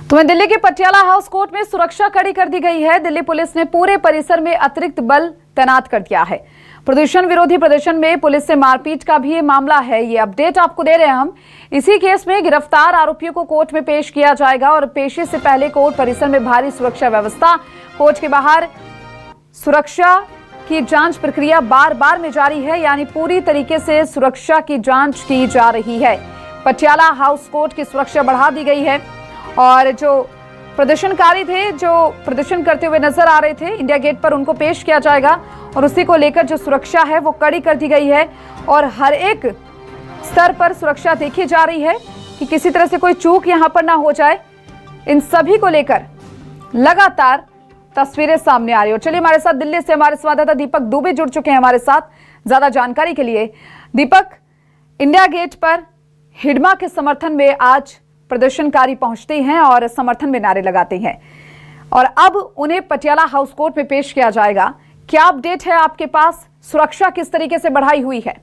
तो दिल्ली के Patiala house court में सुरक्षा कड़ी कर दी गई है। दिल्ली पुलिस ने पूरे परिसर में अतिरिक्त बल तैनात कर दिया है। प्रदूषण विरोधी प्रदर्शन में पुलिस से मारपीट का भी ये मामला है। ये अपडेट आपको दे रहे हैं हम। इसी केस में गिरफ्तार आरोपियों को कोर्ट में पेश किया जाएगा और पेशी से पहले कोर्ट परिसर में भारी सुरक्षा व्यवस्था। कोर्ट के बाहर सुरक्षा की जांच प्रक्रिया बार बार में जारी है, यानी पूरी तरीके से सुरक्षा की जांच की जा रही है। पटियाला हाउस कोर्ट की सुरक्षा बढ़ा दी गई है और जो प्रदर्शनकारी थे, जो प्रदर्शन करते हुए नजर आ रहे थे इंडिया गेट पर, उनको पेश किया जाएगा और उसी को लेकर जो सुरक्षा है वो कड़ी कर दी गई है और हर एक स्तर पर सुरक्षा देखी जा रही है कि किसी तरह से कोई चूक यहां पर ना हो जाए। इन सभी को लेकर लगातार तस्वीरें सामने आ रही हो। चलिए, हमारे साथ दिल्ली से हमारे संवाददाता दीपक दुबे जुड़ चुके हैं हमारे साथ ज्यादा जानकारी के लिए। दीपक, इंडिया गेट पर हिडमा के समर्थन में आज प्रदर्शनकारी पहुंचते हैं और समर्थन में नारे लगाते हैं और अब उन्हें पटियाला हाउस कोर्ट में पेश किया जाएगा। क्या अपडेट है आपके पास? सुरक्षा किस तरीके से बढ़ाई हुई है?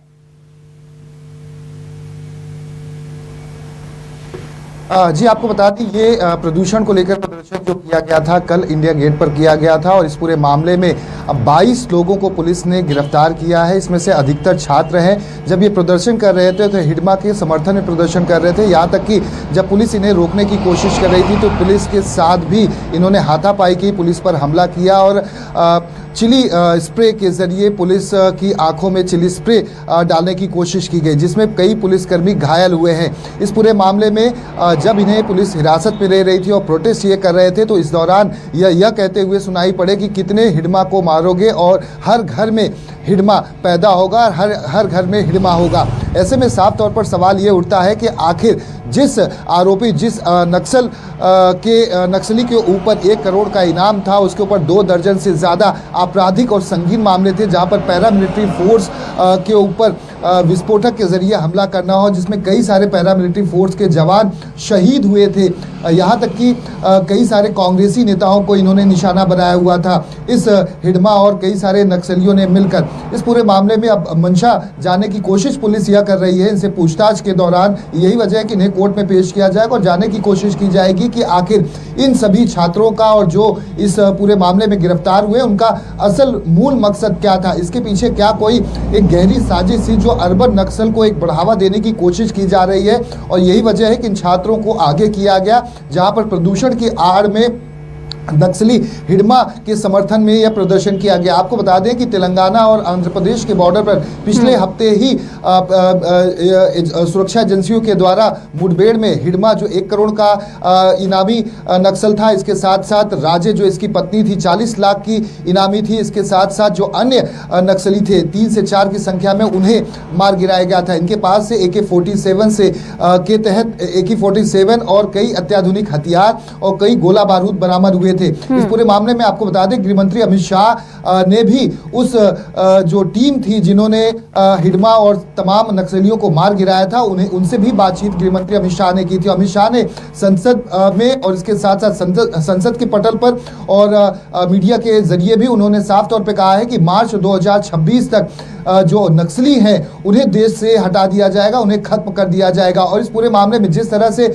जी, आपको बता दें, ये प्रदूषण को लेकर प्रदर्शन जो किया गया था कल इंडिया गेट पर किया गया था और इस पूरे मामले में 22 लोगों को पुलिस ने गिरफ्तार किया है। इसमें से अधिकतर छात्र हैं। जब ये प्रदर्शन कर रहे थे तो हिडमा के समर्थन में प्रदर्शन कर रहे थे। यहाँ तक कि जब पुलिस इन्हें रोकने की कोशिश कर रही थी तो पुलिस के साथ भी इन्होंने हाथापाई की, पुलिस पर हमला किया और चिली स्प्रे के जरिए पुलिस की आंखों में चिली स्प्रे डालने की कोशिश की गई, जिसमें कई पुलिसकर्मी घायल हुए हैं। इस पूरे मामले में जब इन्हें पुलिस हिरासत में ले रही थी और प्रोटेस्ट ये कर रहे थे तो इस दौरान यह कहते हुए सुनाई पड़े कि कितने हिडमा को मारोगे और हर घर में हिडमा पैदा होगा, हर घर में हिडमा होगा। ऐसे में साफ तौर पर सवाल ये उठता है कि आखिर जिस आरोपी, जिस नक्सली के ऊपर 1 करोड़ का इनाम था, उसके ऊपर 2 दर्जन से ज़्यादा आपराधिक और संगीन मामले थे, जहां पर पैरामिलिट्री फोर्स के ऊपर विस्फोटक के जरिए हमला करना हो, जिसमें कई सारे पैरामिलिट्री फोर्स के जवान शहीद हुए थे। यहाँ तक कि कई सारे कांग्रेसी नेताओं को इन्होंने निशाना बनाया हुआ था इस हिडमा और कई सारे नक्सलियों ने मिलकर। इस पूरे मामले में अब मंशा जानने की कोशिश पुलिस यह कर रही है। इनसे पूछताछ के दौरान यही वजह है कि इन्हें कोर्ट में पेश किया जाएगा और जानने की कोशिश की जाएगी कि आखिर इन सभी छात्रों का और जो इस पूरे मामले में गिरफ्तार हुए उनका असल मूल मकसद क्या था। इसके पीछे क्या कोई एक गहरी साजिश थी जो अर्बन नक्सल को एक बढ़ावा देने की कोशिश की जा रही है। और यही वजह है कि इन छात्रों को आगे किया गया, जहां पर प्रदूषण की आड़ में नक्सली हिडमा के समर्थन में यह प्रदर्शन किया गया। आपको बता दें कि तेलंगाना और आंध्र प्रदेश के बॉर्डर पर पिछले हफ्ते ही सुरक्षा एजेंसियों के द्वारा मुठभेड़ में हिडमा, जो 1 करोड़ का इनामी नक्सल था, इसके साथ साथ राजे, जो इसकी पत्नी थी, 40 लाख की इनामी थी, इसके साथ साथ जो अन्य नक्सली थे 3 से 4 की संख्या में, उन्हें मार गिराया गया था। इनके पास से AK-47 से के तहत AK-47 और कई अत्याधुनिक हथियार और कई गोला बारूद बरामद हुए थे। इस पूरे मामले में आपको बता दें, गृह मंत्री अमित शाह ने भी उस जो टीम थी जिन्होंने हिडमा और तमाम नक्सलियों को मार गिराया था, उनसे भी बातचीत गृह मंत्री अमित शाह ने की थी। अमित शाह ने संसद में और इसके साथ साथ संसद के पटल पर और मीडिया के जरिए भी उन्होंने साफ तौर पर कहा है कि मार्च 2026 तक जो नक्सली हैं उन्हें देश से हटा दिया जाएगा, उन्हें खत्म कर दिया जाएगा। और इस पूरे मामले में जिस तरह से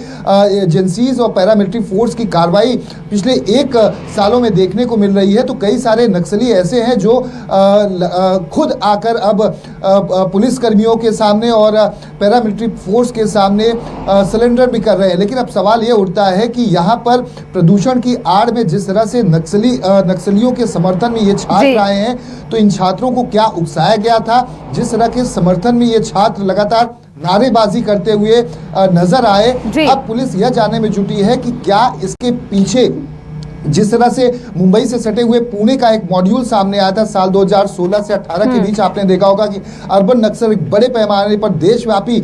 एजेंसीज और पैरामिलिट्री फोर्स की कार्रवाई पिछले 1 सालों में देखने को मिल रही है, तो कई सारे नक्सली ऐसे हैं जो खुद आकर अब पुलिस कर्मियों के सामने और पैरामिलिट्री फोर्स के सामने सरेंडर भी कर रहे हैं। लेकिन अब सवाल ये उठता है कि यहाँ पर प्रदूषण की आड़ में जिस तरह से नक्सलियों के समर्थन में ये छात्र आए हैं, तो इन छात्रों को क्या उकसाया गया था? जिस तरह के समर्थन में ये छात्र लगातार नारेबाजी करते हुए नजर आए, अब पुलिस यह जानने में जुटी है कि क्या इसके पीछे, जिस तरह से मुंबई से सटे हुए पुणे का एक मॉड्यूल सामने आया था साल 2016 से 18 के बीच, आपने देखा होगा कि अर्बन नक्सल एक बड़े पैमाने पर देशव्यापी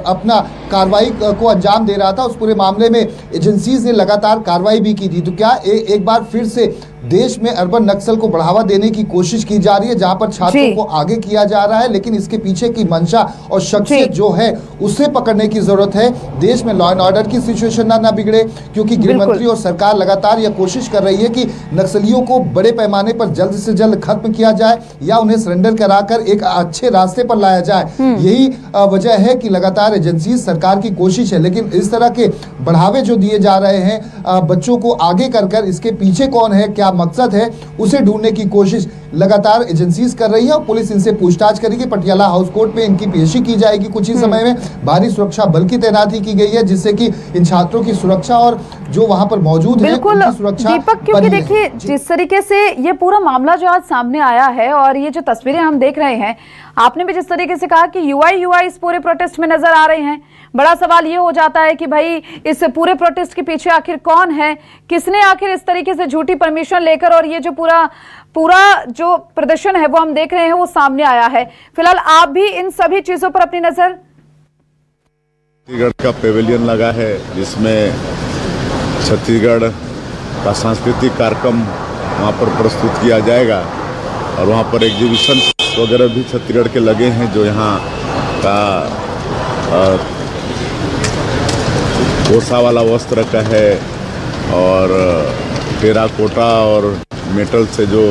अपना कार्रवाई को अंजाम दे रहा था। उस पूरे मामले में एजेंसीज ने लगातार कार्रवाई भी की थी। तो क्या एक बार फिर से देश में अर्बन नक्सल को बढ़ावा देने की कोशिश की जा रही है, जहां पर छात्रों को आगे किया जा रहा है, लेकिन इसके पीछे की मंशा और शख्सियत जो है उसे पकड़ने की जरूरत है। देश में लॉ एंड ऑर्डर की सिचुएशन ना बिगड़े, क्योंकि गृह मंत्री और सरकार लगातार यह कोशिश कर रही है कि नक्सलियों को बड़े पैमाने पर जल्द से जल्द खत्म किया जाए या उन्हें सरेंडर कराकर एक अच्छे रास्ते पर लाया जाए। यही वजह है कि लगातार एजेंसी, सरकार सरकार की कोशिश है, लेकिन इस तरह के बढ़ावे जो दिए जा रहे हैं बच्चों को आगे कर इसके पीछे कौन है, क्या मकसद है, उसे ढूंढने की कोशिश लगातार एजेंसीज कर रही है और पुलिस इनसे पूछताछ करेगी। पटियाला हाउस कोर्ट में इनकी पेशी की जाएगी कुछ ही समय में। भारी सुरक्षा बल की तैनाती की गई है, जिससे कि इन छात्रों की सुरक्षा और जो वहां पर मौजूद है बिल्कुल उनकी सुरक्षा दीपक, क्योंकि देखिए जिस तरीके से ये पूरा मामला जो आज सामने आया है और ये जो तस्वीरें हम देख रहे हैं, आपने भी जिस तरीके से कहा कि यूआई इस पूरे प्रोटेस्ट में नजर आ रहे हैं, बड़ा सवाल ये हो जाता है कि भाई इस पूरे प्रोटेस्ट के पीछे आखिर कौन है, किसने आखिर इस तरीके से झूठी परमिशन लेकर और ये जो पूरा जो प्रदर्शन है वो हम देख रहे हैं वो सामने आया है। फिलहाल आप भी इन सभी चीजों पर अपनी नजर। छत्तीसगढ़ का पेविलियन लगा है जिसमें छत्तीसगढ़ का सांस्कृतिक कार्यक्रम वहाँ पर प्रस्तुत किया जाएगा और वहाँ पर एग्जीबिशन वगैरह भी छत्तीसगढ़ के लगे हैं, जो यहाँ का कोसा वाला वस्त्र का है और टेराकोटा और मेटल से जो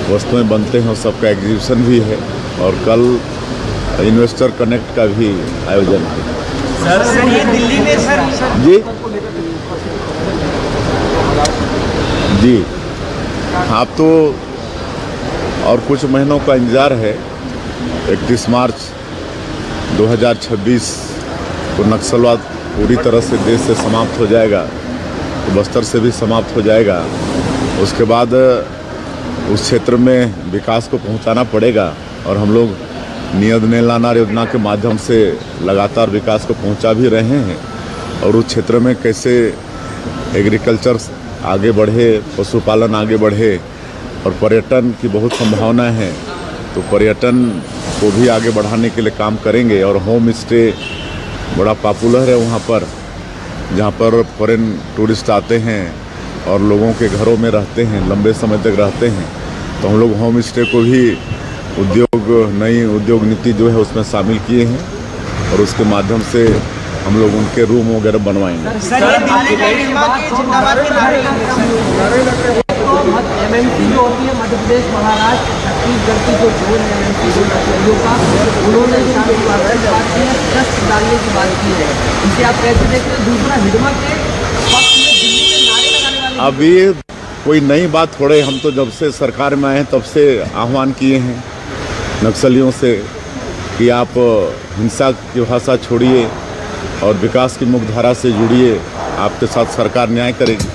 वस्तुएं बनते हैं उस सबका एग्जीबिशन भी है और कल इन्वेस्टर कनेक्ट का भी आयोजन है। सर ये दिल्ली में सर जी आप तो और कुछ महीनों का इंतज़ार है। 31 मार्च 2026 को नक्सलवाद पूरी तरह से देश से समाप्त हो जाएगा, तो बस्तर से भी समाप्त हो जाएगा। उसके बाद उस क्षेत्र में विकास को पहुंचाना पड़ेगा और हम लोग नियत नेलानार योजना के माध्यम से लगातार विकास को पहुंचा भी रहे हैं और उस क्षेत्र में कैसे एग्रीकल्चर आगे बढ़े, पशुपालन आगे बढ़े और पर्यटन की बहुत संभावना है, तो पर्यटन को भी आगे बढ़ाने के लिए काम करेंगे। और होम स्टे बड़ा पॉपुलर है वहाँ पर, जहाँ पर फॉरेन टूरिस्ट आते हैं और लोगों के घरों में रहते हैं, लंबे समय तक रहते हैं, तो हम लोग होम स्टे को भी नई उद्योग नीति जो है उसमें शामिल किए हैं और उसके माध्यम से हम लोग उनके रूम वगैरह बनवाएंगे। सर ये दिल्ली में जिंदाबाद के नारे एमएमसी जो होती है मध्य प्रदेश, महाराष्ट्र, छत्तीसगढ़ की जो जोन है एमएमसी जोन नक्सलियों का, उन्होंने शांति बात की है, दस्त डालने की बात की है, इसे आप कैसे देखते हैं? दूसरा हिडमा के पक्ष में दिल्ली में नारे लगाने वाले अब ये कोई नई बात थोड़े, हम तो जब से सरकार में आए हैं तब से आह्वान किए हैं नक्सलियों से कि आप हिंसा की भाषा छोड़िए और विकास की मुख्यधारा से जुड़िए, आपके साथ सरकार न्याय करेगी।